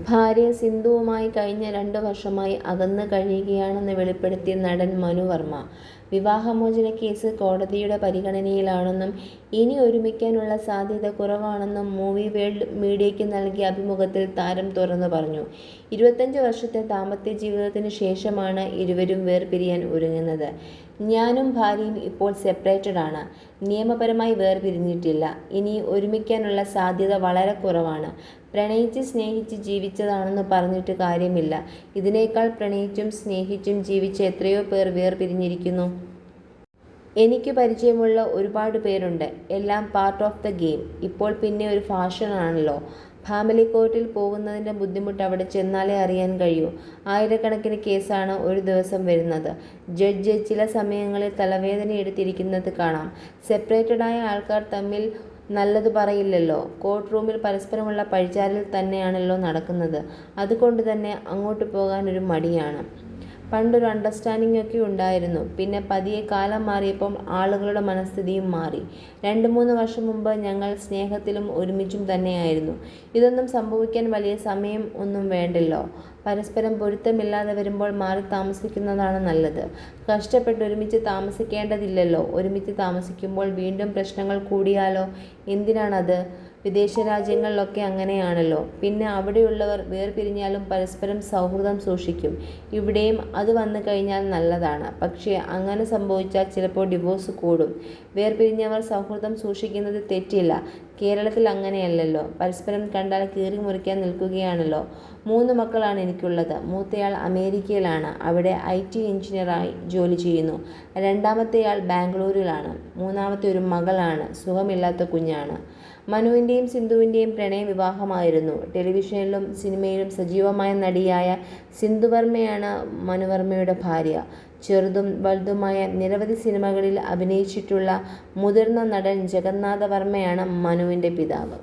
ഭാര്യ സിന്ധുവുമായി കഴിഞ്ഞ 2 വർഷമായി അകന്നു കഴിയുകയാണെന്ന് വെളിപ്പെടുത്തിയ നടൻ മനു വർമ്മ. വിവാഹമോചന കേസ് കോടതിയുടെ പരിഗണനയിലാണെന്നും ഇനി ഒരുമിക്കാനുള്ള സാധ്യത കുറവാണെന്നും മൂവി വേൾഡ് മീഡിയയ്ക്ക് നൽകിയ അഭിമുഖത്തിൽ താരം തുറന്നു പറഞ്ഞു. 25 വർഷത്തെ ദാമ്പത്യ ജീവിതത്തിന് ശേഷമാണ് ഇരുവരും വേർപിരിയാൻ ഒരുങ്ങുന്നത്. ഞാനും ഭാര്യയും ഇപ്പോൾ സെപ്പറേറ്റഡ് ആണ്. നിയമപരമായി വേർപിരിഞ്ഞിട്ടില്ല. ഇനി ഒരുമിക്കാനുള്ള സാധ്യത വളരെ കുറവാണ്. പ്രണയിച്ച് സ്നേഹിച്ച് ജീവിച്ചതാണെന്ന് പറഞ്ഞിട്ട് കാര്യമില്ല. ഇതിനേക്കാൾ പ്രണയിച്ചും സ്നേഹിച്ചും ജീവിച്ച എത്രയോ പേർ വേർപിരിഞ്ഞിരിക്കുന്നു. എനിക്ക് പരിചയമുള്ള ഒരുപാട് പേരുണ്ട്. എല്ലാം പാർട്ട് ഓഫ് ദ ഗെയിം. ഇപ്പോൾ പിന്നെ ഒരു ഫാഷനാണല്ലോ. ഫാമിലി കോർട്ടിൽ പോകുന്നതിൻ്റെ ബുദ്ധിമുട്ട് അവിടെ ചെന്നാലേ അറിയാൻ കഴിയൂ. ആയിരക്കണക്കിന് കേസാണ് ഒരു ദിവസം വരുന്നത്. ജഡ്ജ് ചില സമയങ്ങളിൽ തലവേദന എടുത്തിരിക്കുന്നത് കാണാം. സെപ്പറേറ്റഡായ ആൾക്കാർ തമ്മിൽ നല്ലത് പറയില്ലല്ലോ. കോർട്ട് റൂമിൽ പരസ്പരമുള്ള പഴിചാരൽ തന്നെയാണല്ലോ നടക്കുന്നത്. അതുകൊണ്ട് തന്നെ അങ്ങോട്ട് പോകാൻ ഒരു മടിയാണ്. പണ്ടൊരു അണ്ടർസ്റ്റാൻഡിംഗ് ഒക്കെ ഉണ്ടായിരുന്നു. പിന്നെ പതിയെ കാലം മാറിയപ്പം ആളുകളുടെ മനസ്ഥിതിയും മാറി. 2-3 വർഷം മുമ്പ് ഞങ്ങൾ സ്നേഹത്തിലും ഒരുമിച്ചും തന്നെയായിരുന്നു. ഇതൊന്നും സംഭവിക്കാൻ വലിയ സമയം ഒന്നും വേണ്ടല്ലോ. പരസ്പരം പൊരുത്തമില്ലാതെ വരുമ്പോൾ മാറി താമസിക്കുന്നതാണ് നല്ലത്. കഷ്ടപ്പെട്ട് ഒരുമിച്ച് താമസിക്കേണ്ടതില്ലല്ലോ. ഒരുമിച്ച് താമസിക്കുമ്പോൾ വീണ്ടും പ്രശ്നങ്ങൾ കൂടിയാലോ? എന്തിനാണത്? വിദേശ രാജ്യങ്ങളിലൊക്കെ അങ്ങനെയാണല്ലോ. പിന്നെ അവിടെയുള്ളവർ വേർപിരിഞ്ഞാലും പരസ്പരം സൗഹൃദം സൂക്ഷിക്കും. ഇവിടെയും അത് വന്നു കഴിഞ്ഞാൽ നല്ലതാണ്. പക്ഷേ അങ്ങനെ സംഭവിച്ചാൽ ചിലപ്പോൾ ഡിവോഴ്സ് കൂടും. വേർപിരിഞ്ഞവർ സൗഹൃദം സൂക്ഷിക്കുന്നത് തെറ്റില്ല. കേരളത്തിൽ അങ്ങനെയല്ലല്ലോ. പരസ്പരം കണ്ടാൽ കീറി മുറിക്കാൻ നിൽക്കുകയാണല്ലോ. 3 മക്കളാണ് എനിക്കുള്ളത്. മൂത്തയാൾ അമേരിക്കയിലാണ്. അവിടെ IT എഞ്ചിനീയറായി ജോലി ചെയ്യുന്നു. രണ്ടാമത്തെയാൾ ബാംഗ്ലൂരിലാണ്. മൂന്നാമത്തെ ഒരു മകളാണ്. സുഖമില്ലാത്ത കുഞ്ഞാണ്. മനുവിൻ്റെയും സിന്ധുവിൻ്റെയും പ്രണയ വിവാഹമായിരുന്നു. ടെലിവിഷനിലും സിനിമയിലും സജീവമായ നടിയായ സിന്ധു വർമ്മയാണ് മനുവർമ്മയുടെ ഭാര്യ. ചെറുതും വലുതുമായ നിരവധി സിനിമകളിൽ അഭിനയിച്ചിട്ടുള്ള മുതിർന്ന നടൻ ജഗന്നാഥ വർമ്മയാണ് മനുവിൻ്റെ പിതാവ്.